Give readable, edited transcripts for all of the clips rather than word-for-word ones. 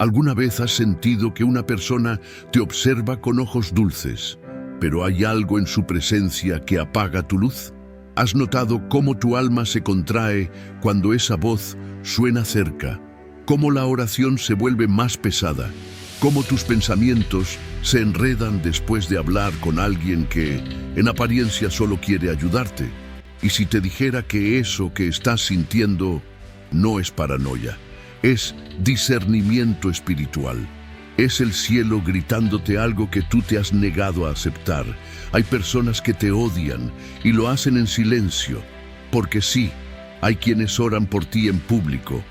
¿Alguna vez has sentido que una persona te observa con ojos dulces, pero hay algo en su presencia que apaga tu luz? ¿Has notado cómo tu alma se contrae cuando esa voz suena cerca? ¿Cómo la oración se vuelve más pesada? ¿Cómo tus pensamientos se enredan después de hablar con alguien que, en apariencia, solo quiere ayudarte? Y si te dijera que eso que estás sintiendo no es paranoia, es discernimiento espiritual. Es el cielo gritándote algo que tú te has negado a aceptar. Hay personas que te odian y lo hacen en silencio, porque sí, hay quienes oran por ti en público,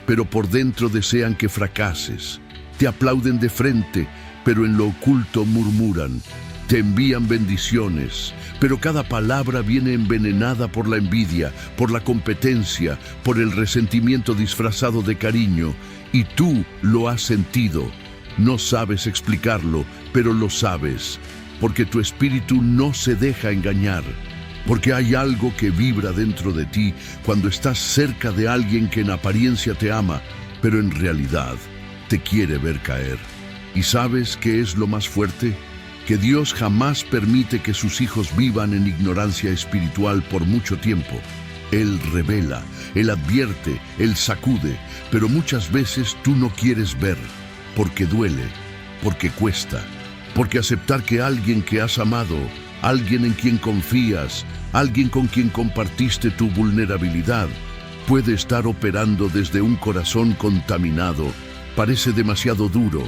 pero por dentro desean que fracases. Te aplauden de frente, pero en lo oculto murmuran. Te envían bendiciones, pero cada palabra viene envenenada por la envidia, por la competencia, por el resentimiento disfrazado de cariño, y tú lo has sentido. No sabes explicarlo, pero lo sabes, porque tu espíritu no se deja engañar, porque hay algo que vibra dentro de ti cuando estás cerca de alguien que en apariencia te ama, pero en realidad te quiere ver caer. ¿Y sabes qué es lo más fuerte? Que Dios jamás permite que sus hijos vivan en ignorancia espiritual por mucho tiempo. Él revela, Él advierte, Él sacude, pero muchas veces tú no quieres ver, porque duele, porque cuesta, porque aceptar que alguien que has amado, alguien en quien confías, alguien con quien compartiste tu vulnerabilidad, puede estar operando desde un corazón contaminado, parece demasiado duro,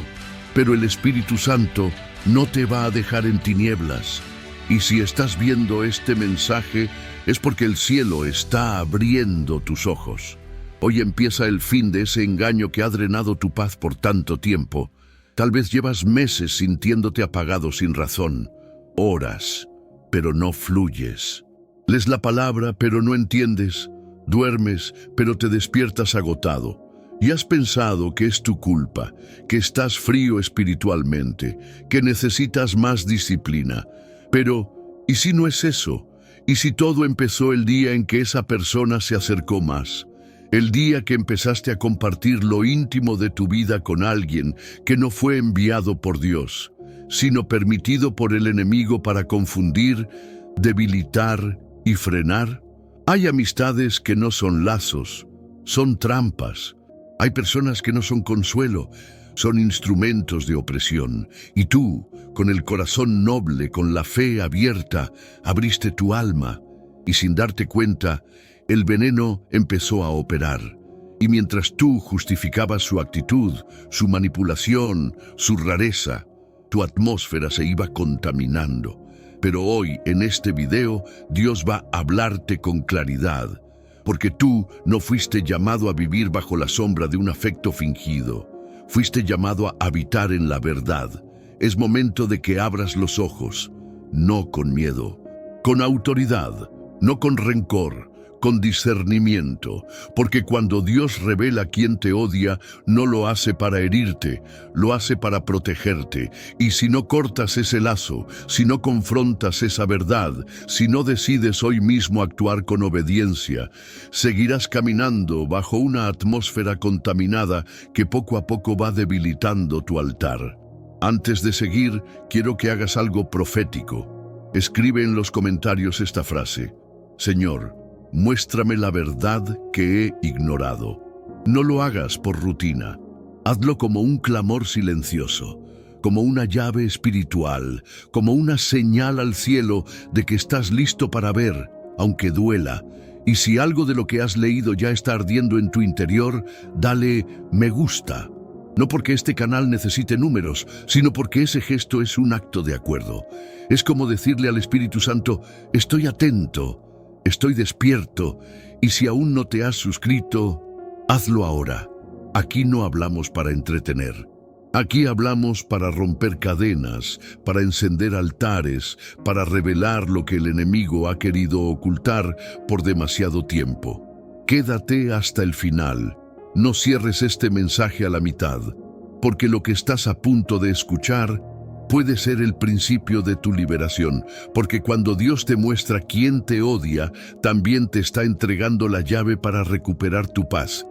pero el Espíritu Santo no te va a dejar en tinieblas. Y si estás viendo este mensaje, es porque el cielo está abriendo tus ojos. Hoy empieza el fin de ese engaño que ha drenado tu paz por tanto tiempo. Tal vez llevas meses sintiéndote apagado sin razón. Oras, pero no fluyes. Lees la palabra, pero no entiendes. Duermes, pero te despiertas agotado. Y has pensado que es tu culpa, que estás frío espiritualmente, que necesitas más disciplina. Pero, ¿y si no es eso? ¿Y si todo empezó el día en que esa persona se acercó más? El día que empezaste a compartir lo íntimo de tu vida con alguien que no fue enviado por Dios, sino permitido por el enemigo para confundir, debilitar y frenar. Hay amistades que no son lazos, son trampas. Hay personas que no son consuelo, son instrumentos de opresión. Y tú, con el corazón noble, con la fe abierta, abriste tu alma y sin darte cuenta, el veneno empezó a operar. Y mientras tú justificabas su actitud, su manipulación, su rareza, tu atmósfera se iba contaminando. Pero hoy, en este video, Dios va a hablarte con claridad. Porque tú no fuiste llamado a vivir bajo la sombra de un afecto fingido. Fuiste llamado a habitar en la verdad. Es momento de que abras los ojos, no con miedo, con autoridad, no con rencor, con discernimiento, porque cuando Dios revela quién te odia, no lo hace para herirte, lo hace para protegerte. Y si no cortas ese lazo, si no confrontas esa verdad, si no decides hoy mismo actuar con obediencia, seguirás caminando bajo una atmósfera contaminada que poco a poco va debilitando tu altar. Antes de seguir, quiero que hagas algo profético. Escribe en los comentarios esta frase: Señor, muéstrame la verdad que he ignorado. No lo hagas por rutina. Hazlo como un clamor silencioso, como una llave espiritual, como una señal al cielo de que estás listo para ver, aunque duela. Y si algo de lo que has leído ya está ardiendo en tu interior, dale me gusta. No porque este canal necesite números, sino porque ese gesto es un acto de acuerdo. Es como decirle al Espíritu Santo: estoy atento, estoy despierto, y si aún no te has suscrito, hazlo ahora. Aquí no hablamos para entretener. Aquí hablamos para romper cadenas, para encender altares, para revelar lo que el enemigo ha querido ocultar por demasiado tiempo. Quédate hasta el final. No cierres este mensaje a la mitad, porque lo que estás a punto de escuchar puede ser el principio de tu liberación, porque cuando Dios te muestra quién te odia, también te está entregando la llave para recuperar tu paz.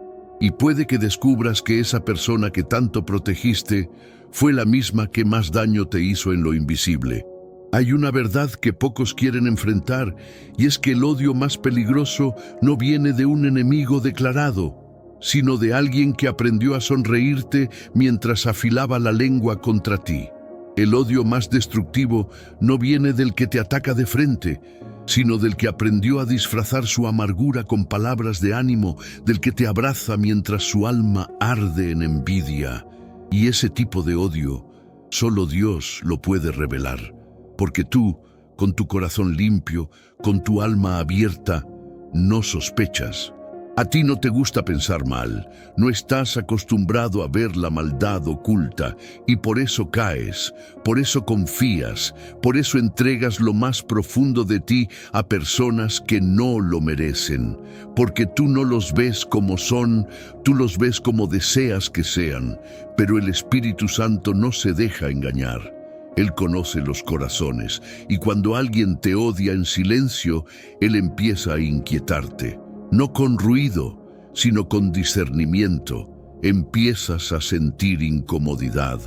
y puede que descubras que esa persona que tanto protegiste fue la misma que más daño te hizo en lo invisible. Hay una verdad que pocos quieren enfrentar, y es que el odio más peligroso no viene de un enemigo declarado, sino de alguien que aprendió a sonreírte mientras afilaba la lengua contra ti. El odio más destructivo no viene del que te ataca de frente, sino del que aprendió a disfrazar su amargura con palabras de ánimo, del que te abraza mientras su alma arde en envidia. Y ese tipo de odio, solo Dios lo puede revelar, porque tú, con tu corazón limpio, con tu alma abierta, no sospechas. A ti no te gusta pensar mal, no estás acostumbrado a ver la maldad oculta, y por eso caes, por eso confías, por eso entregas lo más profundo de ti a personas que no lo merecen, porque tú no los ves como son, tú los ves como deseas que sean, pero el Espíritu Santo no se deja engañar. Él conoce los corazones, y cuando alguien te odia en silencio, Él empieza a inquietarte. No con ruido, sino con discernimiento. Empiezas a sentir incomodidad,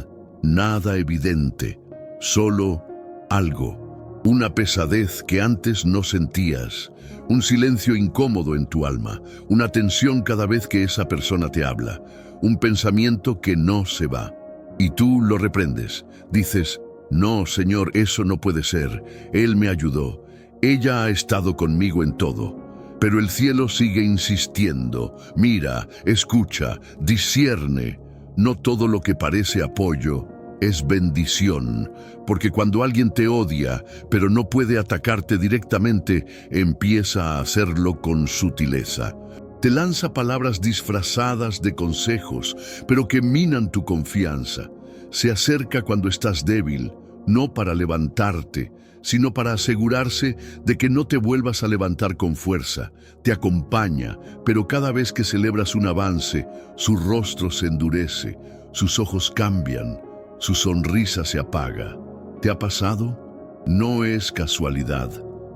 nada evidente, solo algo, una pesadez que antes no sentías, un silencio incómodo en tu alma, una tensión cada vez que esa persona te habla, un pensamiento que no se va. Y tú lo reprendes, dices, no, Señor, eso no puede ser, Él me ayudó, ella ha estado conmigo en todo. Pero el cielo sigue insistiendo, mira, escucha, discierne. No todo lo que parece apoyo es bendición, porque cuando alguien te odia, pero no puede atacarte directamente, empieza a hacerlo con sutileza. Te lanza palabras disfrazadas de consejos, pero que minan tu confianza. Se acerca cuando estás débil, no para levantarte, sino para asegurarse de que no te vuelvas a levantar con fuerza. Te acompaña, pero cada vez que celebras un avance, su rostro se endurece, sus ojos cambian, su sonrisa se apaga. ¿Te ha pasado? No es casualidad,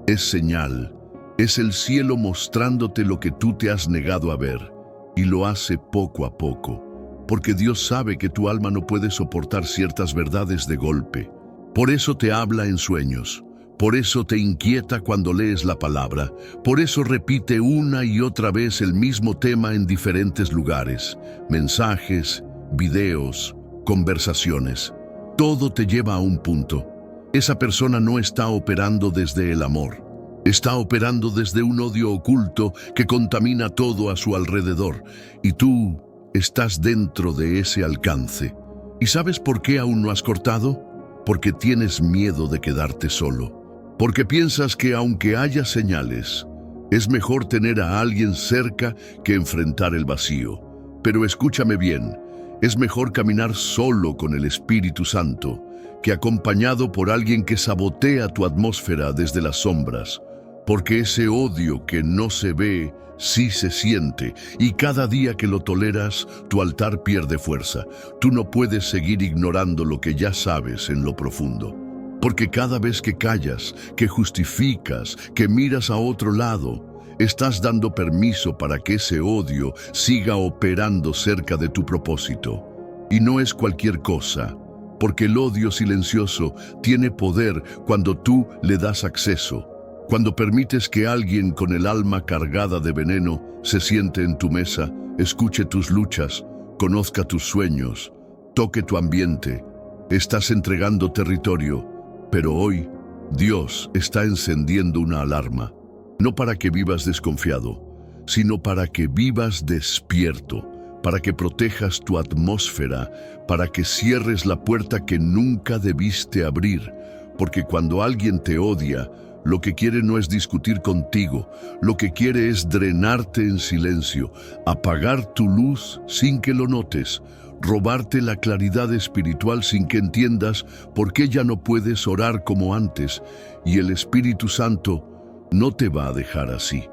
es señal. Es el cielo mostrándote lo que tú te has negado a ver, y lo hace poco a poco, porque Dios sabe que tu alma no puede soportar ciertas verdades de golpe. Por eso te habla en sueños, por eso te inquieta cuando lees la palabra, por eso repite una y otra vez el mismo tema en diferentes lugares, mensajes, videos, conversaciones. Todo te lleva a un punto. Esa persona no está operando desde el amor, está operando desde un odio oculto que contamina todo a su alrededor, y tú estás dentro de ese alcance. ¿Y sabes por qué aún no has cortado? Porque tienes miedo de quedarte solo, porque piensas que aunque haya señales, es mejor tener a alguien cerca que enfrentar el vacío. Pero escúchame bien, es mejor caminar solo con el Espíritu Santo que acompañado por alguien que sabotea tu atmósfera desde las sombras, porque ese odio que no se ve sí se siente, y cada día que lo toleras, tu altar pierde fuerza. Tú no puedes seguir ignorando lo que ya sabes en lo profundo. Porque cada vez que callas, que justificas, que miras a otro lado, estás dando permiso para que ese odio siga operando cerca de tu propósito. Y no es cualquier cosa, porque el odio silencioso tiene poder cuando tú le das acceso. Cuando permites que alguien con el alma cargada de veneno se siente en tu mesa, escuche tus luchas, conozca tus sueños, toque tu ambiente, estás entregando territorio, pero hoy Dios está encendiendo una alarma, no para que vivas desconfiado, sino para que vivas despierto, para que protejas tu atmósfera, para que cierres la puerta que nunca debiste abrir, porque cuando alguien te odia, lo que quiere no es discutir contigo, lo que quiere es drenarte en silencio, apagar tu luz sin que lo notes, robarte la claridad espiritual sin que entiendas por qué ya no puedes orar como antes, y el Espíritu Santo no te va a dejar así.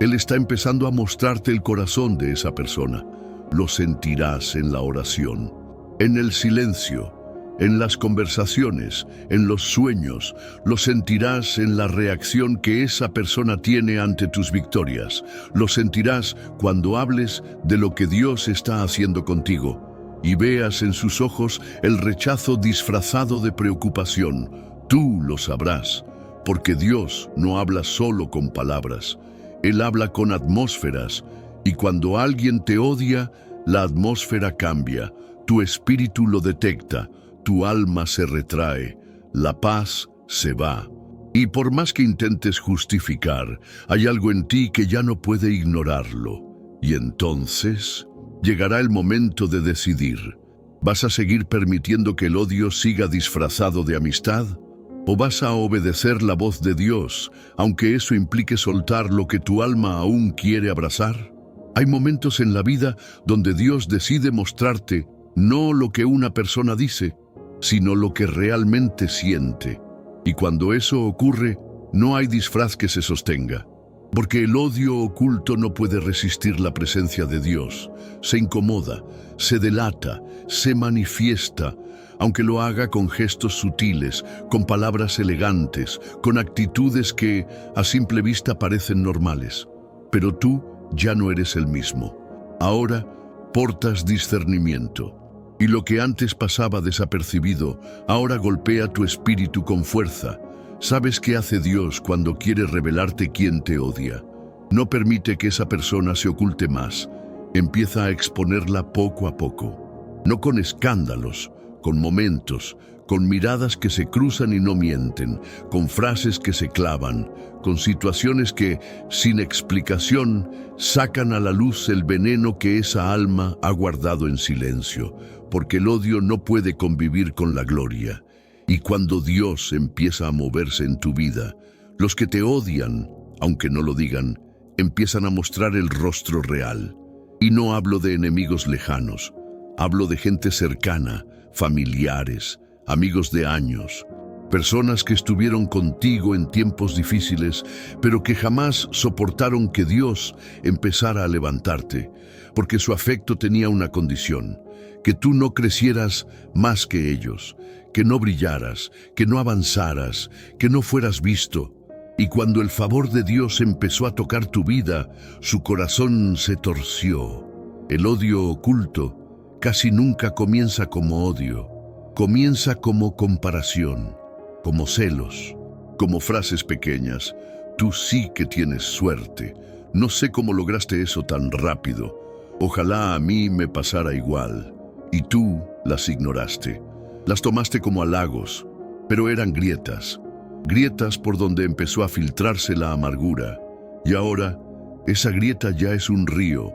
Él está empezando a mostrarte el corazón de esa persona. Lo sentirás en la oración, en el silencio, en las conversaciones, en los sueños, lo sentirás en la reacción que esa persona tiene ante tus victorias. Lo sentirás cuando hables de lo que Dios está haciendo contigo y veas en sus ojos el rechazo disfrazado de preocupación. Tú lo sabrás, porque Dios no habla solo con palabras. Él habla con atmósferas, y cuando alguien te odia, la atmósfera cambia, tu espíritu lo detecta, tu alma se retrae, la paz se va. Y por más que intentes justificar, hay algo en ti que ya no puede ignorarlo. Y entonces llegará el momento de decidir. ¿Vas a seguir permitiendo que el odio siga disfrazado de amistad? ¿O vas a obedecer la voz de Dios, aunque eso implique soltar lo que tu alma aún quiere abrazar? Hay momentos en la vida donde Dios decide mostrarte no lo que una persona dice, sino lo que realmente siente. Y cuando eso ocurre, no hay disfraz que se sostenga, porque el odio oculto no puede resistir la presencia de Dios. Se incomoda, se delata, se manifiesta, aunque lo haga con gestos sutiles, con palabras elegantes, con actitudes que a simple vista parecen normales. Pero tú ya no eres el mismo. Ahora portas discernimiento. Y lo que antes pasaba desapercibido, ahora golpea tu espíritu con fuerza. ¿Sabes qué hace Dios cuando quiere revelarte quién te odia? No permite que esa persona se oculte más. Empieza a exponerla poco a poco. No con escándalos, con momentos, con miradas que se cruzan y no mienten, con frases que se clavan, con situaciones que, sin explicación, sacan a la luz el veneno que esa alma ha guardado en silencio, porque el odio no puede convivir con la gloria. Y cuando Dios empieza a moverse en tu vida, los que te odian, aunque no lo digan, empiezan a mostrar el rostro real. Y no hablo de enemigos lejanos, hablo de gente cercana, familiares, amigos de años, personas que estuvieron contigo en tiempos difíciles, pero que jamás soportaron que Dios empezara a levantarte, porque su afecto tenía una condición: que tú no crecieras más que ellos, que no brillaras, que no avanzaras, que no fueras visto. Y cuando el favor de Dios empezó a tocar tu vida, su corazón se torció. El odio oculto casi nunca comienza como odio. Comienza como comparación, como celos, como frases pequeñas. Tú sí que tienes suerte. No sé cómo lograste eso tan rápido. Ojalá a mí me pasara igual. Y tú las ignoraste. Las tomaste como halagos, pero eran grietas. Grietas por donde empezó a filtrarse la amargura. Y ahora, esa grieta ya es un río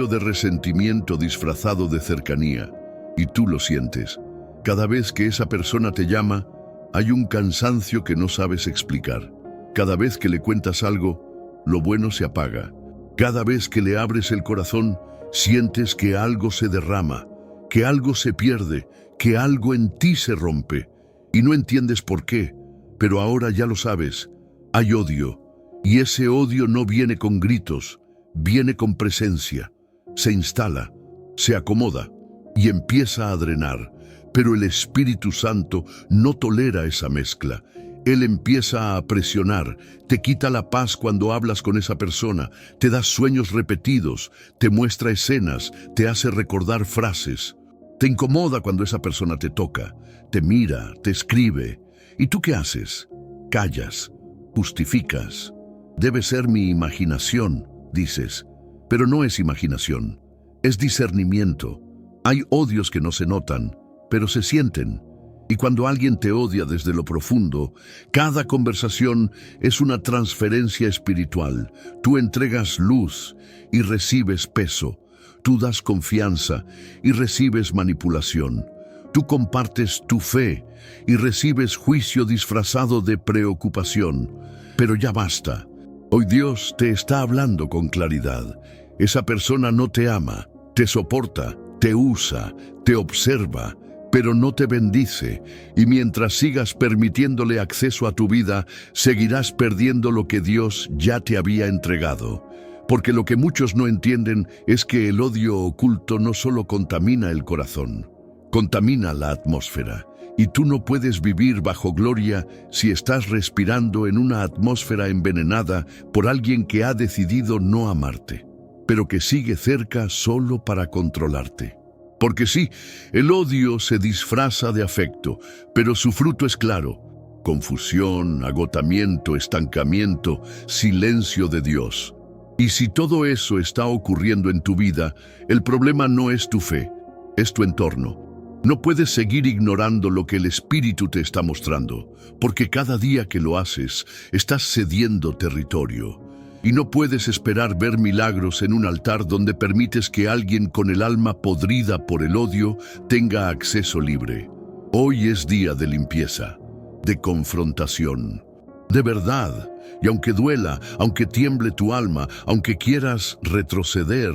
de resentimiento disfrazado de cercanía. Y tú lo sientes. Cada vez que esa persona te llama, hay un cansancio que no sabes explicar. Cada vez que le cuentas algo, lo bueno se apaga. Cada vez que le abres el corazón, sientes que algo se derrama, que algo se pierde, que algo en ti se rompe. Y no entiendes por qué, pero ahora ya lo sabes. Hay odio, y ese odio no viene con gritos, viene con presencia. Se instala, se acomoda y empieza a drenar. Pero el Espíritu Santo no tolera esa mezcla. Él empieza a presionar, te quita la paz cuando hablas con esa persona, te da sueños repetidos, te muestra escenas, te hace recordar frases. Te incomoda cuando esa persona te toca, te mira, te escribe. ¿Y tú qué haces? Callas, justificas. Debe ser mi imaginación, dices. Pero no es imaginación, es discernimiento. Hay odios que no se notan, pero se sienten. Y cuando alguien te odia desde lo profundo, cada conversación es una transferencia espiritual. Tú entregas luz y recibes peso. Tú das confianza y recibes manipulación. Tú compartes tu fe y recibes juicio disfrazado de preocupación. Pero ya basta. Hoy Dios te está hablando con claridad. Esa persona no te ama, te soporta, te usa, te observa, pero no te bendice, y mientras sigas permitiéndole acceso a tu vida, seguirás perdiendo lo que Dios ya te había entregado. Porque lo que muchos no entienden es que el odio oculto no solo contamina el corazón, contamina la atmósfera. Y tú no puedes vivir bajo gloria si estás respirando en una atmósfera envenenada por alguien que ha decidido no amarte, pero que sigue cerca solo para controlarte. Porque sí, el odio se disfraza de afecto, pero su fruto es claro: confusión, agotamiento, estancamiento, silencio de Dios. Y si todo eso está ocurriendo en tu vida, el problema no es tu fe, es tu entorno. No puedes seguir ignorando lo que el Espíritu te está mostrando, porque cada día que lo haces, estás cediendo territorio. Y no puedes esperar ver milagros en un altar donde permites que alguien con el alma podrida por el odio tenga acceso libre. Hoy es día de limpieza, de confrontación, de verdad. Y aunque duela, aunque tiemble tu alma, aunque quieras retroceder,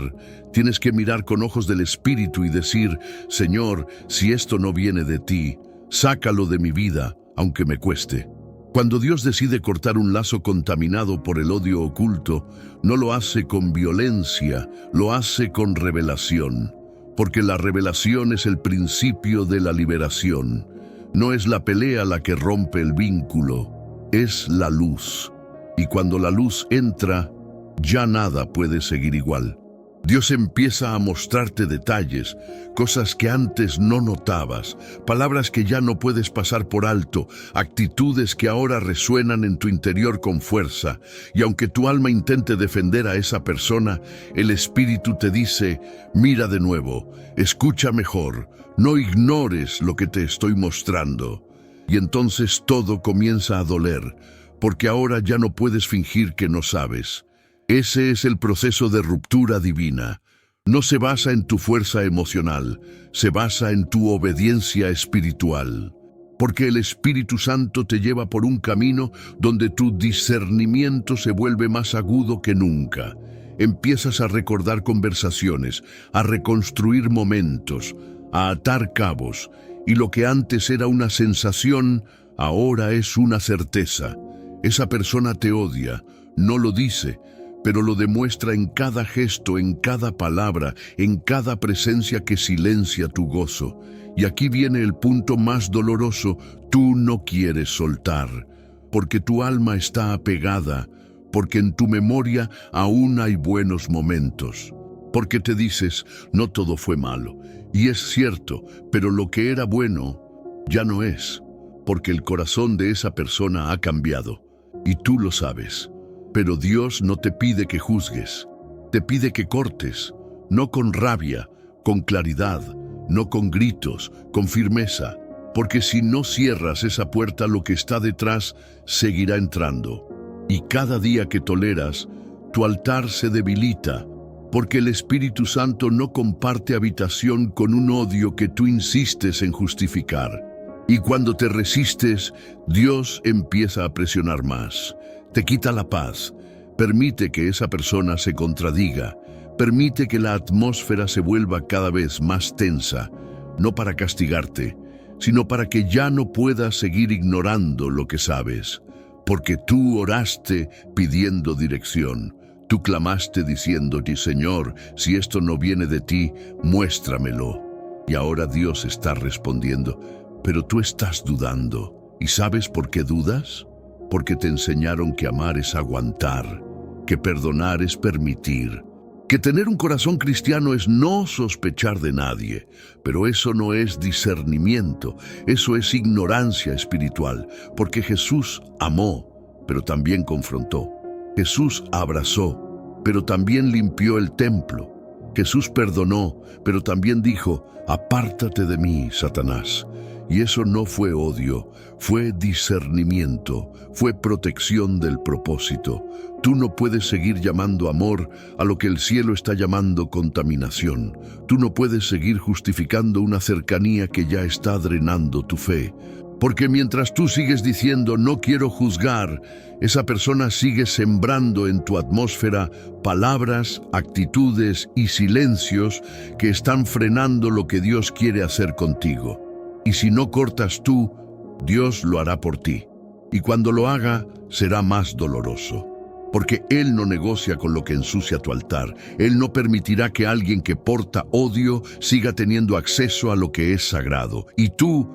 tienes que mirar con ojos del Espíritu y decir: Señor, si esto no viene de ti, sácalo de mi vida, aunque me cueste. Cuando Dios decide cortar un lazo contaminado por el odio oculto, no lo hace con violencia, lo hace con revelación. Porque la revelación es el principio de la liberación. No es la pelea la que rompe el vínculo, es la luz. Y cuando la luz entra, ya nada puede seguir igual. Dios empieza a mostrarte detalles, cosas que antes no notabas, palabras que ya no puedes pasar por alto, actitudes que ahora resuenan en tu interior con fuerza. Y aunque tu alma intente defender a esa persona, el Espíritu te dice: mira de nuevo, escucha mejor, no ignores lo que te estoy mostrando. Y entonces todo comienza a doler, porque ahora ya no puedes fingir que no sabes. Ese es el proceso de ruptura divina. No se basa en tu fuerza emocional, se basa en tu obediencia espiritual. Porque el Espíritu Santo te lleva por un camino donde tu discernimiento se vuelve más agudo que nunca. Empiezas a recordar conversaciones, a reconstruir momentos, a atar cabos, y lo que antes era una sensación, ahora es una certeza. Esa persona te odia, no lo dice, pero lo demuestra en cada gesto, en cada palabra, en cada presencia que silencia tu gozo. Y aquí viene el punto más doloroso: tú no quieres soltar, porque tu alma está apegada, porque en tu memoria aún hay buenos momentos. Porque te dices: no todo fue malo. Y es cierto, pero lo que era bueno ya no es, porque el corazón de esa persona ha cambiado. Y tú lo sabes. Pero Dios no te pide que juzgues, te pide que cortes, no con rabia, con claridad, no con gritos, con firmeza, porque si no cierras esa puerta, lo que está detrás seguirá entrando. Y cada día que toleras, tu altar se debilita, porque el Espíritu Santo no comparte habitación con un odio que tú insistes en justificar. Y cuando te resistes, Dios empieza a presionar más. Te quita la paz, permite que esa persona se contradiga, permite que la atmósfera se vuelva cada vez más tensa, no para castigarte, sino para que ya no puedas seguir ignorando lo que sabes. Porque tú oraste pidiendo dirección, tú clamaste diciéndote: Señor, si esto no viene de ti, muéstramelo. Y ahora Dios está respondiendo, pero tú estás dudando. ¿Y sabes por qué dudas? Porque te enseñaron que amar es aguantar, que perdonar es permitir, que tener un corazón cristiano es no sospechar de nadie. Pero eso no es discernimiento, eso es ignorancia espiritual, porque Jesús amó, pero también confrontó. Jesús abrazó, pero también limpió el templo. Jesús perdonó, pero también dijo: apártate de mí, Satanás. Y eso no fue odio, fue discernimiento, fue protección del propósito. Tú no puedes seguir llamando amor a lo que el cielo está llamando contaminación. Tú no puedes seguir justificando una cercanía que ya está drenando tu fe. Porque mientras tú sigues diciendo: no quiero juzgar, esa persona sigue sembrando en tu atmósfera palabras, actitudes y silencios que están frenando lo que Dios quiere hacer contigo. Y si no cortas tú, Dios lo hará por ti. Y cuando lo haga, será más doloroso. porque Él no negocia con lo que ensucia tu altar. Él no permitirá que alguien que porta odio siga teniendo acceso a lo que es sagrado. Y tú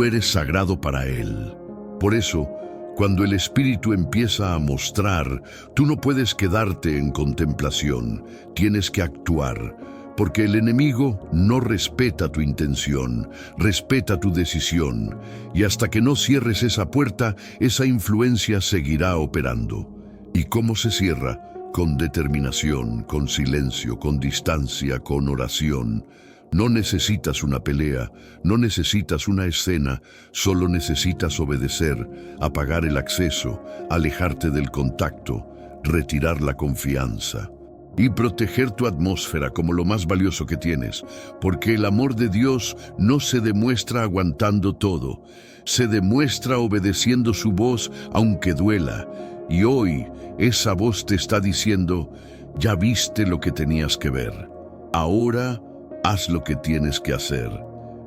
eres sagrado para Él. Por eso, cuando el Espíritu empieza a mostrar, tú no puedes quedarte en contemplación, tienes que actuar, porque el enemigo no respeta tu intención, respeta tu decisión, y hasta que no cierres esa puerta, esa influencia seguirá operando. ¿Y cómo se cierra? Con determinación, con silencio, con distancia, con oración. No necesitas una pelea, no necesitas una escena, solo necesitas obedecer, apagar el acceso, alejarte del contacto, retirar la confianza y proteger tu atmósfera como lo más valioso que tienes, porque el amor de Dios no se demuestra aguantando todo, se demuestra obedeciendo su voz aunque duela. Y hoy esa voz te está diciendo, ya viste lo que tenías que ver, ahora haz lo que tienes que hacer.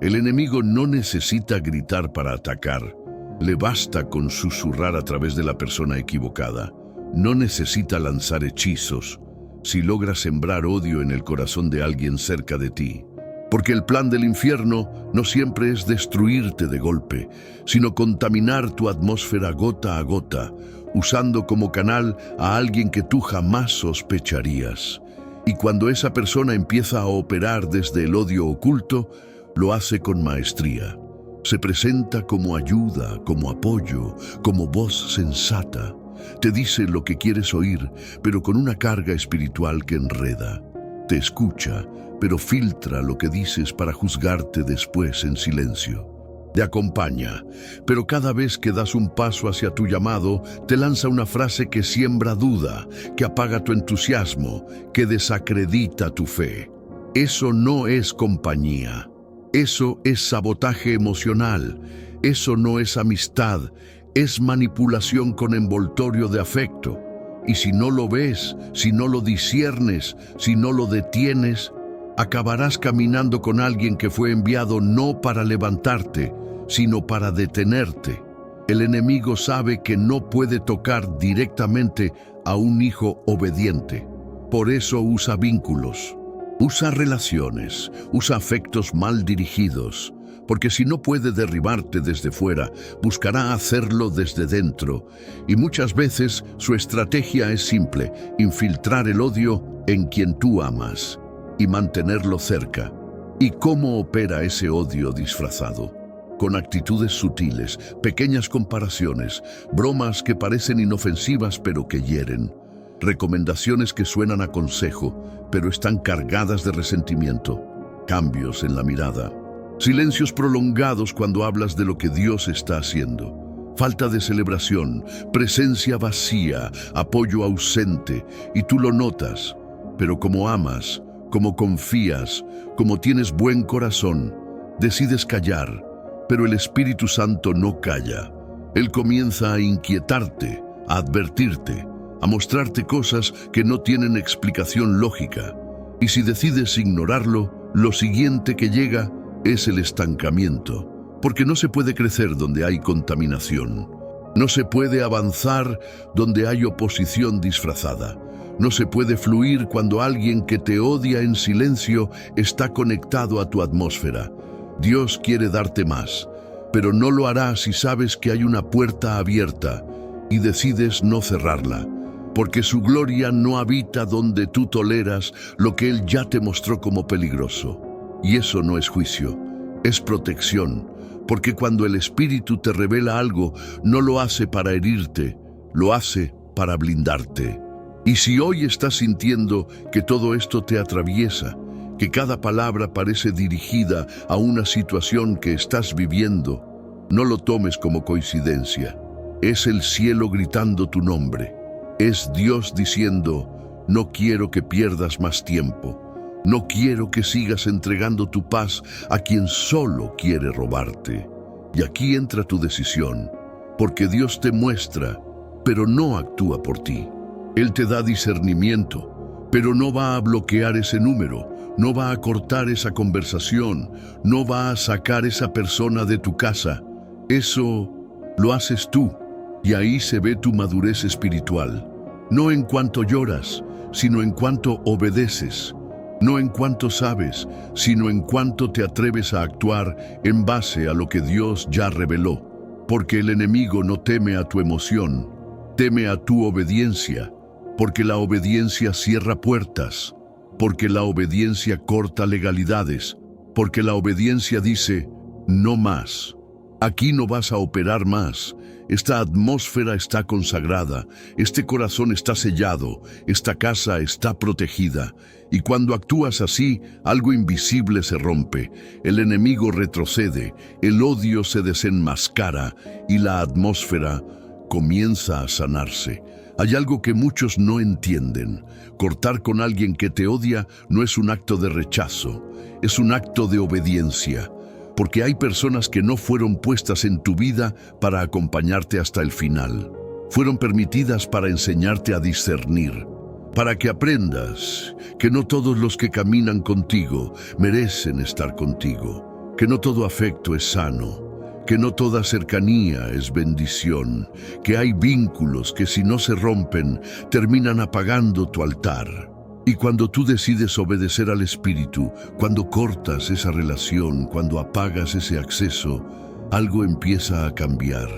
El enemigo no necesita gritar para atacar. Le basta con susurrar a través de la persona equivocada. No necesita lanzar hechizos si logra sembrar odio en el corazón de alguien cerca de ti. Porque el plan del infierno no siempre es destruirte de golpe, sino contaminar tu atmósfera gota a gota, usando como canal a alguien que tú jamás sospecharías. Y cuando esa persona empieza a operar desde el odio oculto, lo hace con maestría. Se presenta como ayuda, como apoyo, como voz sensata. Te dice lo que quieres oír, pero con una carga espiritual que enreda. Te escucha, pero filtra lo que dices para juzgarte después en silencio. Te acompaña, pero cada vez que das un paso hacia tu llamado, te lanza una frase que siembra duda, que apaga tu entusiasmo, que desacredita tu fe. Eso no es compañía. Eso es sabotaje emocional. Eso no es amistad. Es manipulación con envoltorio de afecto. Y si no lo ves, si no lo disciernes, si no lo detienes, acabarás caminando con alguien que fue enviado no para levantarte, sino para detenerte. El enemigo sabe que no puede tocar directamente a un hijo obediente. Por eso usa vínculos, usa relaciones, usa afectos mal dirigidos, porque si no puede derribarte desde fuera, buscará hacerlo desde dentro. Y muchas veces su estrategia es simple: infiltrar el odio en quien tú amas y mantenerlo cerca. ¿Y cómo opera ese odio disfrazado? Con actitudes sutiles, pequeñas comparaciones, bromas que parecen inofensivas pero que hieren, recomendaciones que suenan a consejo pero están cargadas de resentimiento, cambios en la mirada, silencios prolongados cuando hablas de lo que Dios está haciendo, falta de celebración, presencia vacía, apoyo ausente, y tú lo notas, pero como amas, como confías, como tienes buen corazón, decides callar, pero el Espíritu Santo no calla. Él comienza a inquietarte, a advertirte, a mostrarte cosas que no tienen explicación lógica. Y si decides ignorarlo, lo siguiente que llega es el estancamiento, porque no se puede crecer donde hay contaminación. No se puede avanzar donde hay oposición disfrazada. No se puede fluir cuando alguien que te odia en silencio está conectado a tu atmósfera. Dios quiere darte más, pero no lo hará si sabes que hay una puerta abierta y decides no cerrarla, porque su gloria no habita donde tú toleras lo que Él ya te mostró como peligroso. Y eso no es juicio, es protección, porque cuando el Espíritu te revela algo, no lo hace para herirte, lo hace para blindarte. Y si hoy estás sintiendo que todo esto te atraviesa, que cada palabra parece dirigida a una situación que estás viviendo, no lo tomes como coincidencia. Es el cielo gritando tu nombre. Es Dios diciendo, no quiero que pierdas más tiempo. No quiero que sigas entregando tu paz a quien solo quiere robarte. Y aquí entra tu decisión, porque Dios te muestra, pero no actúa por ti. Él te da discernimiento, pero no va a bloquear ese número, no va a cortar esa conversación, no va a sacar esa persona de tu casa. Eso lo haces tú, y ahí se ve tu madurez espiritual. no en cuanto lloras, sino en cuanto obedeces, no en cuanto sabes, sino en cuanto te atreves a actuar en base a lo que Dios ya reveló. Porque el enemigo no teme a tu emoción, teme a tu obediencia, porque la obediencia cierra puertas, porque la obediencia corta legalidades, porque la obediencia dice, no más. Aquí no vas a operar más. Esta atmósfera está consagrada, este corazón está sellado, esta casa está protegida. Y cuando actúas así, algo invisible se rompe, el enemigo retrocede, el odio se desenmascara y la atmósfera comienza a sanarse. Hay algo que muchos no entienden. Cortar con alguien que te odia no es un acto de rechazo, es un acto de obediencia. Porque hay personas que no fueron puestas en tu vida para acompañarte hasta el final. Fueron permitidas para enseñarte a discernir, para que aprendas que no todos los que caminan contigo merecen estar contigo, que no todo afecto es sano, que no toda cercanía es bendición, que hay vínculos que si no se rompen terminan apagando tu altar. Y cuando tú decides obedecer al Espíritu, cuando cortas esa relación, cuando apagas ese acceso, algo empieza a cambiar.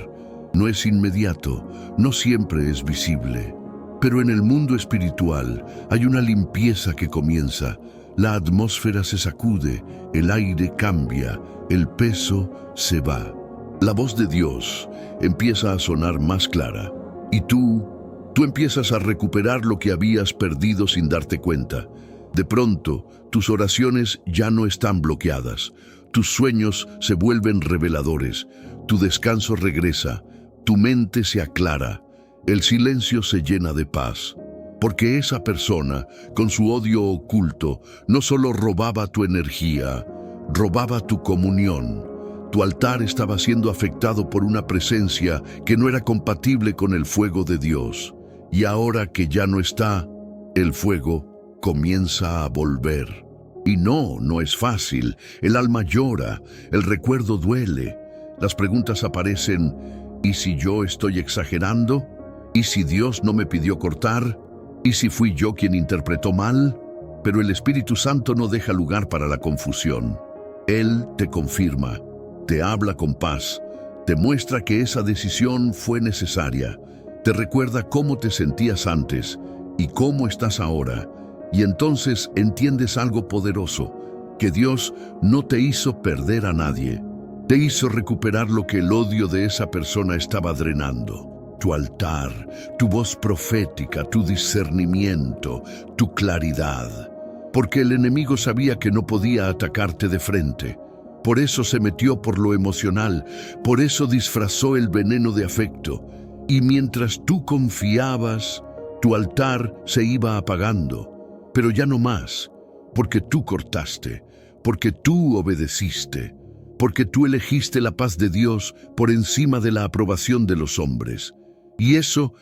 No es inmediato, no siempre es visible. Pero en el mundo espiritual hay una limpieza que comienza. La atmósfera se sacude, el aire cambia, el peso se va. La voz de Dios empieza a sonar más clara. Y tú empiezas a recuperar lo que habías perdido sin darte cuenta. De pronto, tus oraciones ya no están bloqueadas. Tus sueños se vuelven reveladores. Tu descanso regresa. Tu mente se aclara. El silencio se llena de paz. Porque esa persona, con su odio oculto, no solo robaba tu energía, robaba tu comunión. Tu altar estaba siendo afectado por una presencia que no era compatible con el fuego de Dios. Y ahora que ya no está, el fuego comienza a volver. Y no es fácil. El alma llora, el recuerdo duele. Las preguntas aparecen, ¿y si yo estoy exagerando? ¿Y si Dios no me pidió cortar? ¿Y si fui yo quien interpretó mal? Pero el Espíritu Santo no deja lugar para la confusión. Él te confirma, te habla con paz, te muestra que esa decisión fue necesaria. Te recuerda cómo te sentías antes y cómo estás ahora. Y entonces entiendes algo poderoso, que Dios no te hizo perder a nadie. Te hizo recuperar lo que el odio de esa persona estaba drenando. Tu altar, tu voz profética, tu discernimiento, tu claridad. Porque el enemigo sabía que no podía atacarte de frente. Por eso se metió por lo emocional, por eso disfrazó el veneno de afecto. Y mientras tú confiabas, tu altar se iba apagando, pero ya no más, porque tú cortaste, porque tú obedeciste, porque tú elegiste la paz de Dios por encima de la aprobación de los hombres. Y eso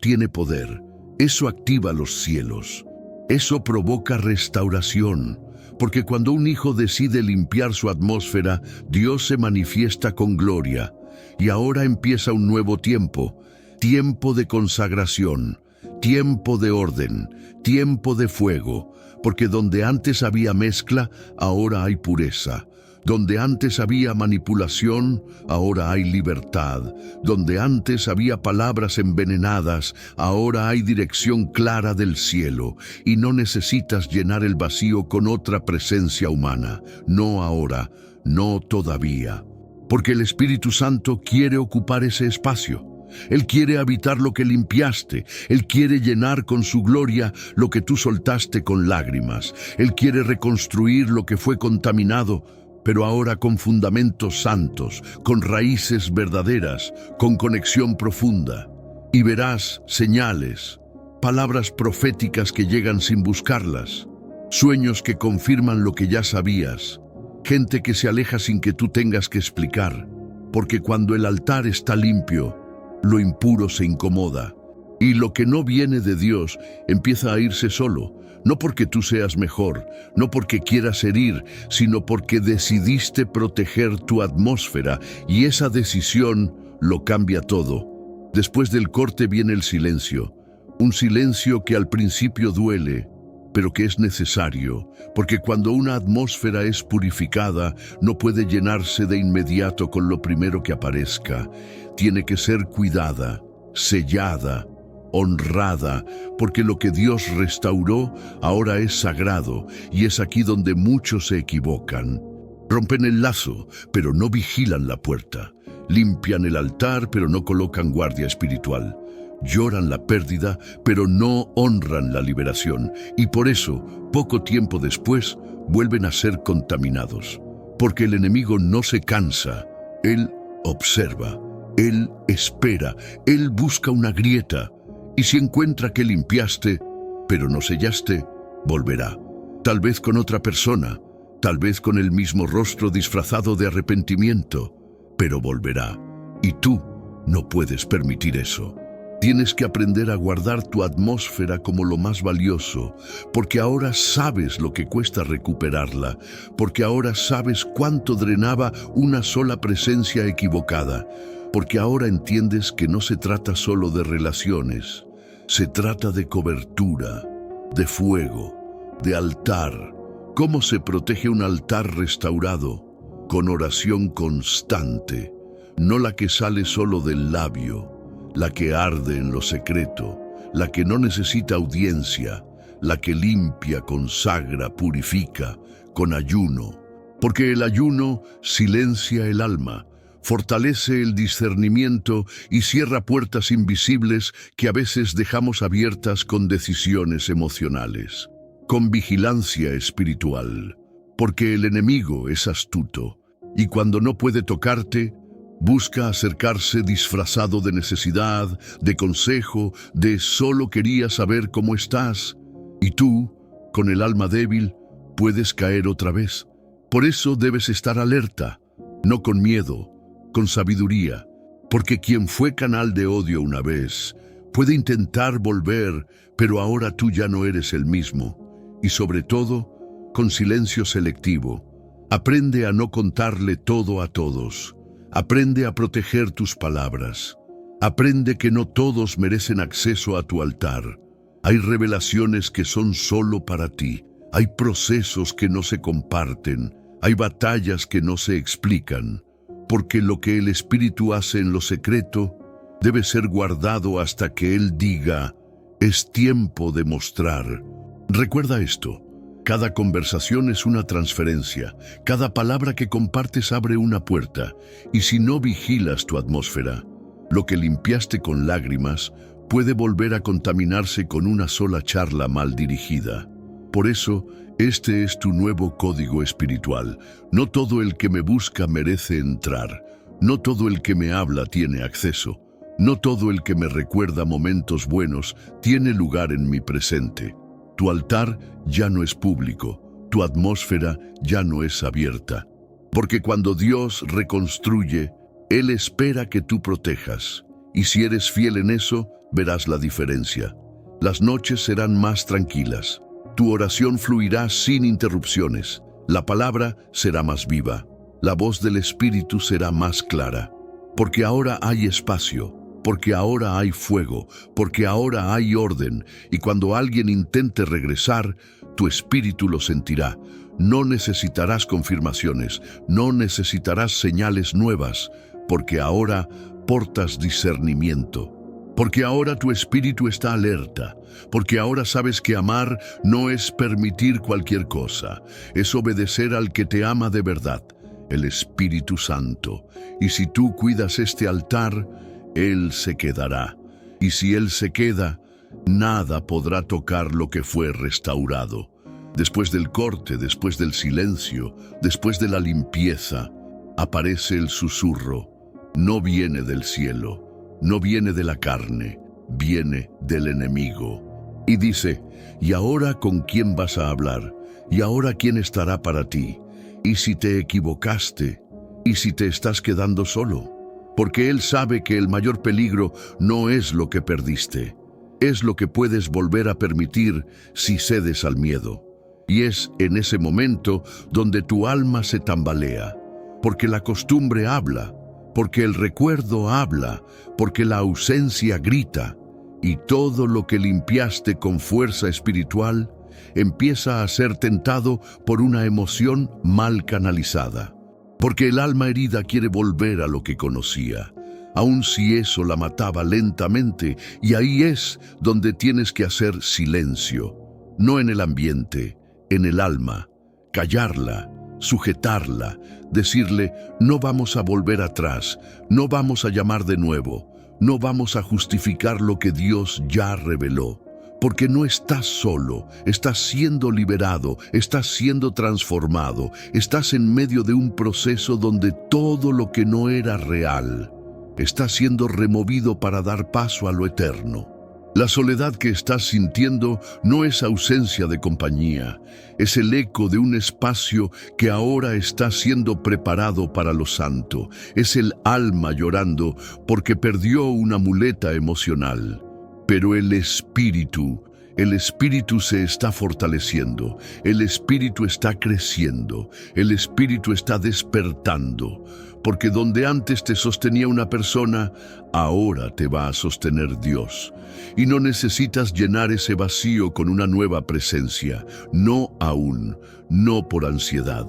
tiene poder, eso activa los cielos, eso provoca restauración, porque cuando un hijo decide limpiar su atmósfera, Dios se manifiesta con gloria. Y ahora empieza un nuevo tiempo, tiempo de consagración, tiempo de orden, tiempo de fuego, porque donde antes había mezcla, ahora hay pureza. Donde antes había manipulación, ahora hay libertad. Donde antes había palabras envenenadas, ahora hay dirección clara del cielo. Y no necesitas llenar el vacío con otra presencia humana. No ahora, no todavía. Porque el Espíritu Santo quiere ocupar ese espacio. Él quiere habitar lo que limpiaste. Él quiere llenar con su gloria lo que tú soltaste con lágrimas. Él quiere reconstruir lo que fue contaminado, pero ahora con fundamentos santos, con raíces verdaderas, con conexión profunda. Y verás señales, palabras proféticas que llegan sin buscarlas, sueños que confirman lo que ya sabías, gente que se aleja sin que tú tengas que explicar, porque cuando el altar está limpio, lo impuro se incomoda, y lo que no viene de Dios empieza a irse solo, no porque tú seas mejor, no porque quieras herir, sino porque decidiste proteger tu atmósfera, y esa decisión lo cambia todo. Después del corte viene el silencio, Un silencio que al principio duele, pero que es necesario, porque cuando una atmósfera es purificada, no puede llenarse de inmediato con lo primero que aparezca. Tiene que ser cuidada, sellada, honrada, porque lo que Dios restauró ahora es sagrado, y es aquí donde muchos se equivocan. Rompen el lazo, pero no vigilan la puerta. Limpian el altar, pero no colocan guardia espiritual. Lloran la pérdida, pero no honran la liberación, y por eso, poco tiempo después, vuelven a ser contaminados. Porque el enemigo no se cansa, él observa, él espera, él busca una grieta, y si encuentra que limpiaste, pero no sellaste, volverá. Tal vez con otra persona, tal vez con el mismo rostro disfrazado de arrepentimiento, pero volverá. Y tú no puedes permitir eso. Tienes que aprender a guardar tu atmósfera como lo más valioso, porque ahora sabes lo que cuesta recuperarla, porque ahora sabes cuánto drenaba una sola presencia equivocada, porque ahora entiendes que no se trata solo de relaciones, se trata de cobertura, de fuego, de altar. ¿Cómo se protege un altar restaurado? Con oración constante, no la que sale solo del labio, la que arde en lo secreto, la que no necesita audiencia, la que limpia, consagra, purifica, con ayuno. Porque el ayuno silencia el alma, fortalece el discernimiento y cierra puertas invisibles que a veces dejamos abiertas con decisiones emocionales. Con vigilancia espiritual, porque el enemigo es astuto, y cuando no puede tocarte, busca acercarse disfrazado de necesidad, de consejo, de solo quería saber cómo estás. Y tú, con el alma débil, puedes caer otra vez. Por eso debes estar alerta, no con miedo, con sabiduría. Porque quien fue canal de odio una vez, puede intentar volver, pero ahora tú ya no eres el mismo. Y sobre todo, con silencio selectivo. Aprende a no contarle todo a todos. Aprende a proteger tus palabras. Aprende que no todos merecen acceso a tu altar. Hay revelaciones que son solo para ti. Hay procesos que no se comparten. Hay batallas que no se explican. Porque lo que el Espíritu hace en lo secreto debe ser guardado hasta que Él diga, es tiempo de mostrar. Recuerda esto. Cada conversación es una transferencia, cada palabra que compartes abre una puerta, y si no vigilas tu atmósfera, lo que limpiaste con lágrimas puede volver a contaminarse con una sola charla mal dirigida. Por eso, este es tu nuevo código espiritual. No todo el que me busca merece entrar, no todo el que me habla tiene acceso, no todo el que me recuerda momentos buenos tiene lugar en mi presente. Tu altar ya no es público, tu atmósfera ya no es abierta. Porque cuando Dios reconstruye, Él espera que tú protejas. Y si eres fiel en eso, verás la diferencia. Las noches serán más tranquilas. Tu oración fluirá sin interrupciones. La palabra será más viva. La voz del Espíritu será más clara. Porque ahora hay espacio. Porque ahora hay fuego, porque ahora hay orden, y cuando alguien intente regresar, tu espíritu lo sentirá. No necesitarás confirmaciones, no necesitarás señales nuevas, porque ahora portas discernimiento. Porque ahora tu espíritu está alerta, porque ahora sabes que amar no es permitir cualquier cosa, es obedecer al que te ama de verdad, el Espíritu Santo. Y si tú cuidas este altar, Él se quedará, y si Él se queda, nada podrá tocar lo que fue restaurado. Después del corte, después del silencio, después de la limpieza, aparece el susurro. No viene del cielo, no viene de la carne, viene del enemigo. Y dice, ¿y ahora con quién vas a hablar? ¿Y ahora quién estará para ti? ¿Y si te equivocaste? ¿Y si te estás quedando solo? Porque Él sabe que el mayor peligro no es lo que perdiste, es lo que puedes volver a permitir si cedes al miedo. Y es en ese momento donde tu alma se tambalea, porque la costumbre habla, porque el recuerdo habla, porque la ausencia grita. y todo lo que limpiaste con fuerza espiritual empieza a ser tentado por una emoción mal canalizada. Porque el alma herida quiere volver a lo que conocía, aun si eso la mataba lentamente, y ahí es donde tienes que hacer silencio, no en el ambiente, en el alma, callarla, sujetarla, decirle: no vamos a volver atrás, no vamos a llamar de nuevo, no vamos a justificar lo que Dios ya reveló. Porque no estás solo, estás siendo liberado, estás siendo transformado, estás en medio de un proceso donde todo lo que no era real está siendo removido para dar paso a lo eterno. La soledad que estás sintiendo no es ausencia de compañía, es el eco de un espacio que ahora está siendo preparado para lo santo, es el alma llorando porque perdió una muleta emocional. Pero el espíritu se está fortaleciendo, el espíritu está creciendo, el espíritu está despertando, porque donde antes te sostenía una persona, ahora te va a sostener Dios. Y no necesitas llenar ese vacío con una nueva presencia, no aún, no por ansiedad,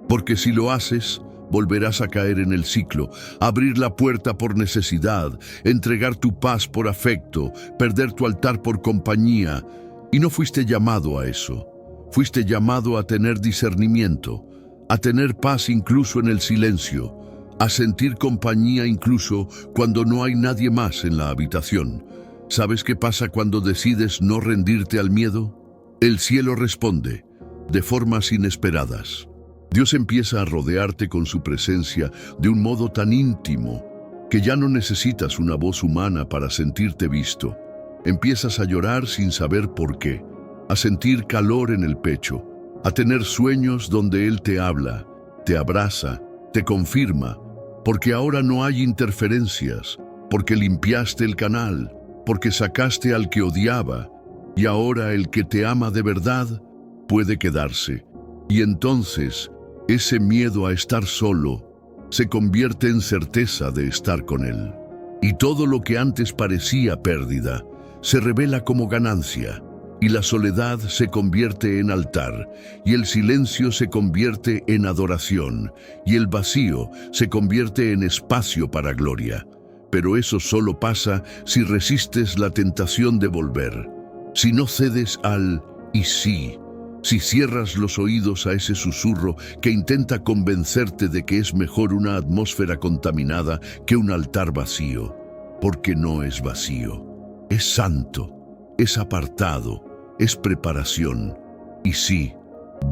porque si lo haces, volverás a caer en el ciclo, abrir la puerta por necesidad, entregar tu paz por afecto, perder tu altar por compañía. Y no fuiste llamado a eso. Fuiste llamado a tener discernimiento, a tener paz incluso en el silencio, a sentir compañía incluso cuando no hay nadie más en la habitación. ¿Sabes qué pasa cuando decides no rendirte al miedo? El cielo responde de formas inesperadas. Dios empieza a rodearte con su presencia de un modo tan íntimo que ya no necesitas una voz humana para sentirte visto. Empiezas a llorar sin saber por qué, a sentir calor en el pecho, a tener sueños donde Él te habla, te abraza, te confirma, porque ahora no hay interferencias, porque limpiaste el canal, porque sacaste al que odiaba, y ahora el que te ama de verdad puede quedarse. Y entonces, ese miedo a estar solo se convierte en certeza de estar con Él. Y todo lo que antes parecía pérdida se revela como ganancia, y la soledad se convierte en altar, y el silencio se convierte en adoración, y el vacío se convierte en espacio para gloria. Pero eso solo pasa si resistes la tentación de volver, si no cedes al «y sí», si cierras los oídos a ese susurro que intenta convencerte de que es mejor una atmósfera contaminada que un altar vacío, porque no es vacío, es santo, es apartado, es preparación, y sí,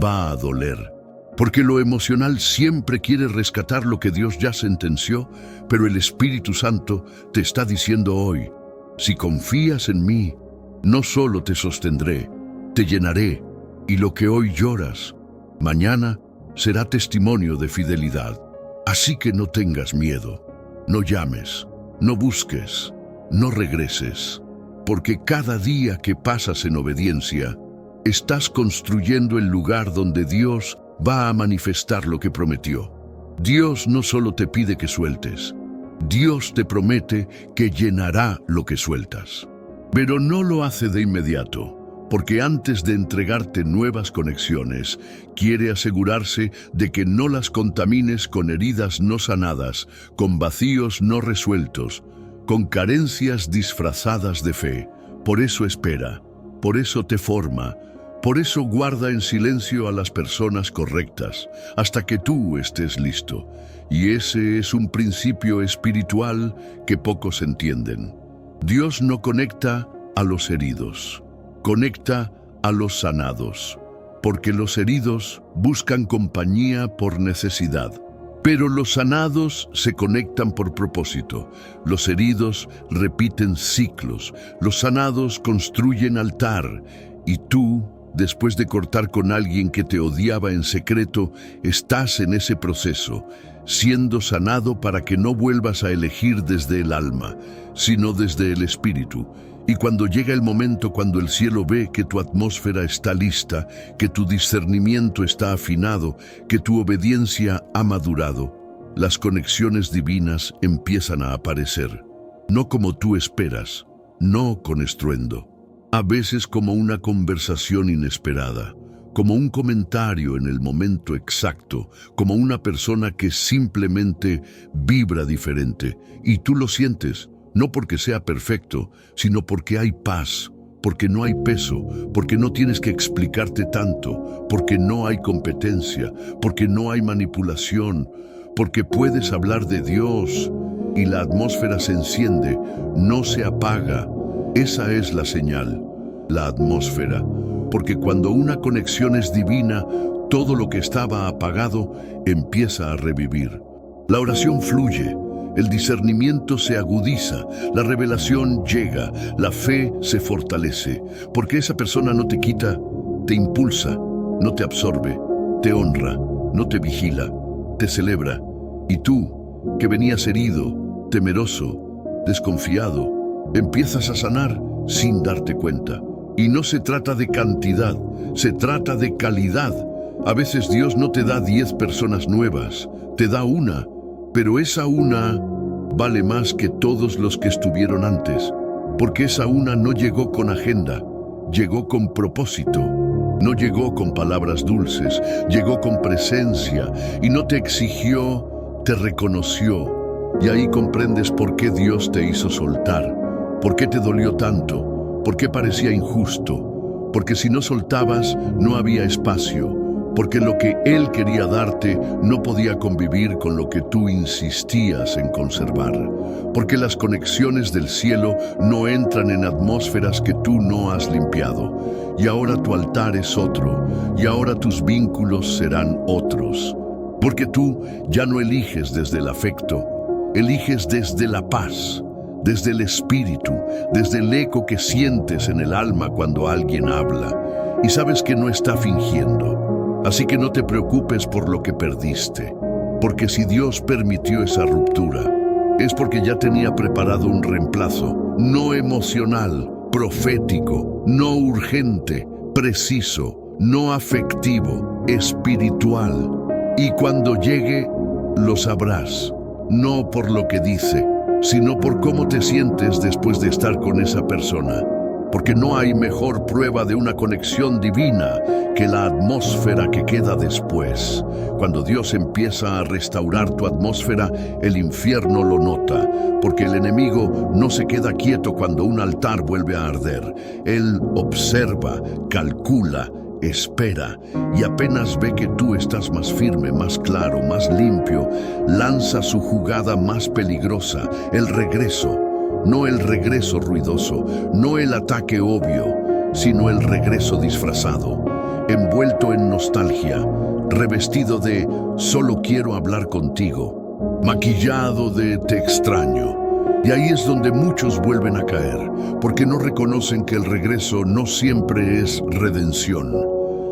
va a doler, porque lo emocional siempre quiere rescatar lo que Dios ya sentenció, pero el Espíritu Santo te está diciendo hoy: si confías en mí, no solo te sostendré, te llenaré, y lo que hoy lloras, mañana será testimonio de fidelidad. Así que no tengas miedo, no llames, no busques, no regreses, porque cada día que pasas en obediencia, estás construyendo el lugar donde Dios va a manifestar lo que prometió. Dios no solo te pide que sueltes, Dios te promete que llenará lo que sueltas. Pero no lo hace de inmediato, porque antes de entregarte nuevas conexiones, quiere asegurarse de que no las contamines con heridas no sanadas, con vacíos no resueltos, con carencias disfrazadas de fe. Por eso espera, por eso te forma, por eso guarda en silencio a las personas correctas, hasta que tú estés listo. Y ese es un principio espiritual que pocos entienden. Dios no conecta a los heridos, conecta a los sanados, porque los heridos buscan compañía por necesidad. Pero los sanados se conectan por propósito, los heridos repiten ciclos, los sanados construyen altar, y tú, después de cortar con alguien que te odiaba en secreto, estás en ese proceso, siendo sanado para que no vuelvas a elegir desde el alma, sino desde el espíritu. Y cuando llega el momento cuando el cielo ve que tu atmósfera está lista, que tu discernimiento está afinado, que tu obediencia ha madurado, las conexiones divinas empiezan a aparecer. No como tú esperas, no con estruendo. A veces como una conversación inesperada, como un comentario en el momento exacto, como una persona que simplemente vibra diferente. Y tú lo sientes, no porque sea perfecto, sino porque hay paz, porque no hay peso, porque no tienes que explicarte tanto, porque no hay competencia, porque no hay manipulación, porque puedes hablar de Dios y la atmósfera se enciende, no se apaga. Esa es la señal, la atmósfera, porque cuando una conexión es divina, todo lo que estaba apagado empieza a revivir. La oración fluye, el discernimiento se agudiza, la revelación llega, la fe se fortalece, porque esa persona no te quita, te impulsa, no te absorbe, te honra, no te vigila, te celebra. Y tú, que venías herido, temeroso, desconfiado, empiezas a sanar sin darte cuenta. Y no se trata de cantidad, se trata de calidad. A veces Dios no te da 10 personas nuevas, te da una, pero esa una vale más que todos los que estuvieron antes, porque esa una no llegó con agenda, llegó con propósito, no llegó con palabras dulces, llegó con presencia y no te exigió, te reconoció. Y ahí comprendes por qué Dios te hizo soltar, por qué te dolió tanto, por qué parecía injusto, porque si no soltabas no había espacio, porque lo que Él quería darte no podía convivir con lo que tú insistías en conservar, porque las conexiones del cielo no entran en atmósferas que tú no has limpiado, y ahora tu altar es otro, y ahora tus vínculos serán otros, porque tú ya no eliges desde el afecto, eliges desde la paz, desde el espíritu, desde el eco que sientes en el alma cuando alguien habla, y sabes que no está fingiendo. Así que no te preocupes por lo que perdiste, porque si Dios permitió esa ruptura, es porque ya tenía preparado un reemplazo, no emocional, profético, no urgente, preciso, no afectivo, espiritual. Y cuando llegue, lo sabrás, no por lo que dice, sino por cómo te sientes después de estar con esa persona. Porque no hay mejor prueba de una conexión divina que la atmósfera que queda después. Cuando Dios empieza a restaurar tu atmósfera, el infierno lo nota, porque el enemigo no se queda quieto cuando un altar vuelve a arder. Él observa, calcula, espera, y apenas ve que tú estás más firme, más claro, más limpio, lanza su jugada más peligrosa, el regreso. No el regreso ruidoso, no el ataque obvio, sino el regreso disfrazado, envuelto en nostalgia, revestido de solo quiero hablar contigo, maquillado de te extraño. Y ahí es donde muchos vuelven a caer, porque no reconocen que el regreso no siempre es redención.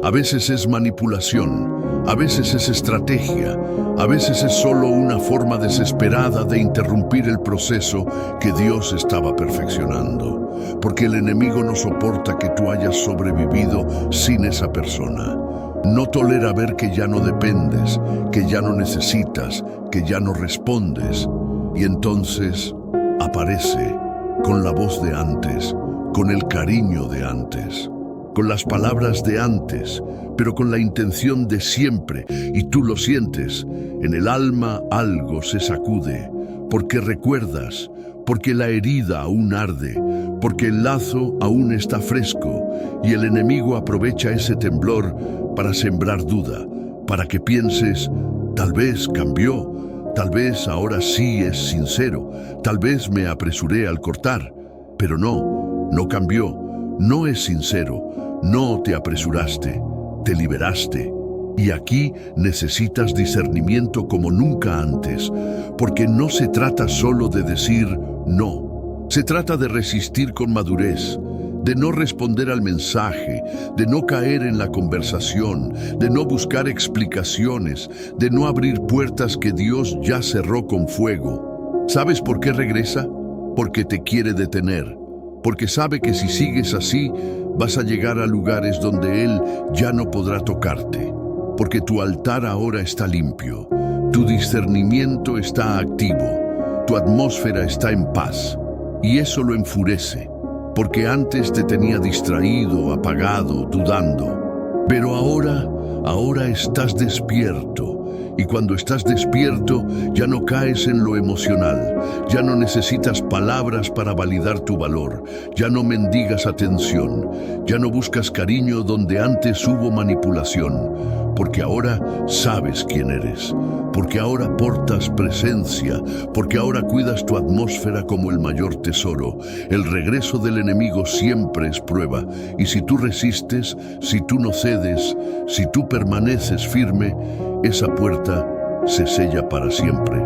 A veces es manipulación, a veces es estrategia, a veces es solo una forma desesperada de interrumpir el proceso que Dios estaba perfeccionando, porque el enemigo no soporta que tú hayas sobrevivido sin esa persona. No tolera ver que ya no dependes, que ya no necesitas, que ya no respondes. Y entonces aparece con la voz de antes, con el cariño de antes, con las palabras de antes, pero con la intención de siempre, y tú lo sientes. En el alma algo se sacude, porque recuerdas, porque la herida aún arde, porque el lazo aún está fresco, y el enemigo aprovecha ese temblor para sembrar duda, para que pienses, tal vez cambió, tal vez ahora sí es sincero, tal vez me apresuré al cortar, pero no, no cambió, no es sincero. No te apresuraste, te liberaste. Y aquí necesitas discernimiento como nunca antes, porque no se trata solo de decir no. Se trata de resistir con madurez, de no responder al mensaje, de no caer en la conversación, de no buscar explicaciones, de no abrir puertas que Dios ya cerró con fuego. ¿Sabes por qué regresa? Porque te quiere detener. Porque sabe que si sigues así, vas a llegar a lugares donde Él ya no podrá tocarte. Porque tu altar ahora está limpio, tu discernimiento está activo, tu atmósfera está en paz. Y eso lo enfurece, porque antes te tenía distraído, apagado, dudando. Pero ahora estás despierto. Y cuando estás despierto, ya no caes en lo emocional, ya no necesitas palabras para validar tu valor, ya no mendigas atención, ya no buscas cariño donde antes hubo manipulación, porque ahora sabes quién eres, porque ahora portas presencia, porque ahora cuidas tu atmósfera como el mayor tesoro. El regreso del enemigo siempre es prueba, y si tú resistes, si tú no cedes, si tú permaneces firme, esa puerta se sella para siempre.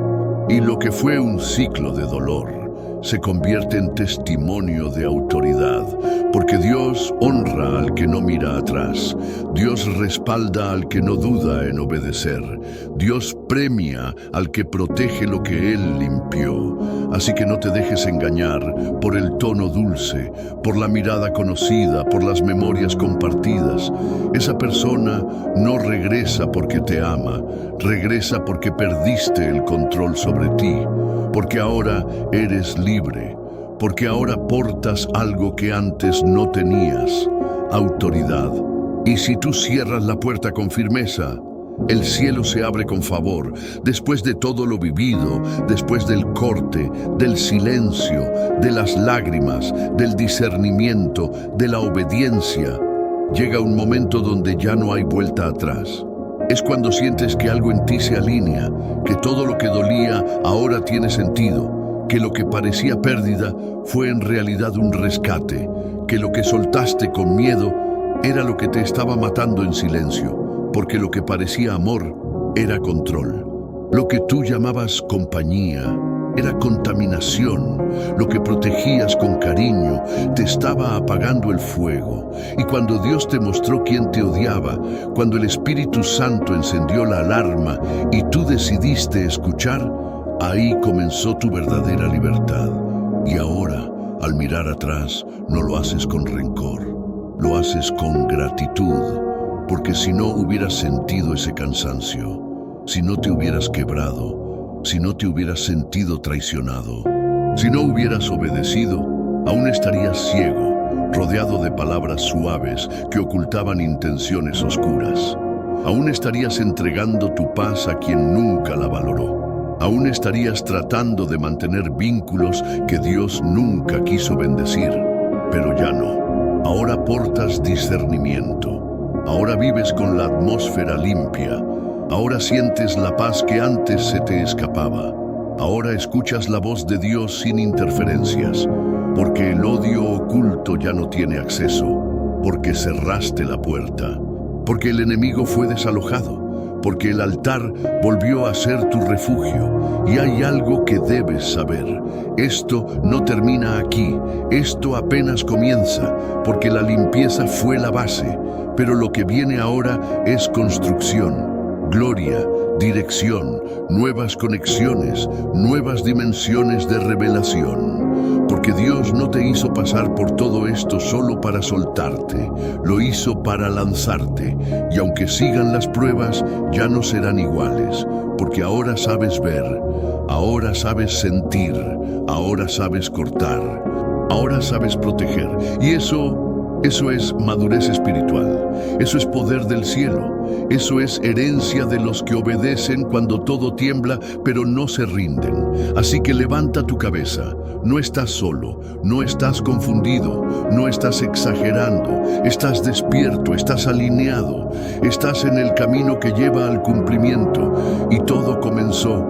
Y lo que fue un ciclo de dolor se convierte en testimonio de autoridad, porque Dios honra al que no mira atrás, Dios respalda al que no duda en obedecer, Dios premia al que protege lo que Él limpió. Así que no te dejes engañar por el tono dulce, por la mirada conocida, por las memorias compartidas. Esa persona no regresa porque te ama, regresa porque perdiste el control sobre ti, porque ahora eres libre, porque ahora portas algo que antes no tenías, autoridad. Y si tú cierras la puerta con firmeza, el cielo se abre con favor. Después de todo lo vivido, después del corte, del silencio, de las lágrimas, del discernimiento, de la obediencia, llega un momento donde ya no hay vuelta atrás. Es cuando sientes que algo en ti se alinea, que todo lo que dolía ahora tiene sentido, que lo que parecía pérdida fue en realidad un rescate, que lo que soltaste con miedo era lo que te estaba matando en silencio, porque lo que parecía amor era control. Lo que tú llamabas compañía era contaminación. Lo que protegías con cariño te estaba apagando el fuego. Y cuando Dios te mostró quién te odiaba, cuando el Espíritu Santo encendió la alarma y tú decidiste escuchar, ahí comenzó tu verdadera libertad. Y ahora, al mirar atrás, no lo haces con rencor, lo haces con gratitud, porque si no hubieras sentido ese cansancio, si no te hubieras quebrado, si no te hubieras sentido traicionado, si no hubieras obedecido, aún estarías ciego, rodeado de palabras suaves que ocultaban intenciones oscuras. Aún estarías entregando tu paz a quien nunca la valoró. Aún estarías tratando de mantener vínculos que Dios nunca quiso bendecir. Pero ya no. Ahora portas discernimiento. Ahora vives con la atmósfera limpia. Ahora sientes la paz que antes se te escapaba. Ahora escuchas la voz de Dios sin interferencias, porque el odio oculto ya no tiene acceso, porque cerraste la puerta, porque el enemigo fue desalojado, porque el altar volvió a ser tu refugio. Y hay algo que debes saber: esto no termina aquí, esto apenas comienza, porque la limpieza fue la base, pero lo que viene ahora es construcción. Gloria, dirección, nuevas conexiones, nuevas dimensiones de revelación. Porque Dios no te hizo pasar por todo esto solo para soltarte, lo hizo para lanzarte. Y aunque sigan las pruebas, ya no serán iguales, porque ahora sabes ver, ahora sabes sentir, ahora sabes cortar, ahora sabes proteger. Y eso es madurez espiritual, eso es poder del cielo, eso es herencia de los que obedecen cuando todo tiembla, pero no se rinden. Así que levanta tu cabeza, no estás solo, no estás confundido, no estás exagerando, estás despierto, estás alineado, estás en el camino que lleva al cumplimiento. Y todo comenzó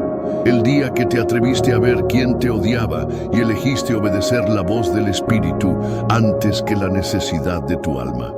el día que te atreviste a ver quién te odiaba y elegiste obedecer la voz del Espíritu antes que la necesidad de tu alma.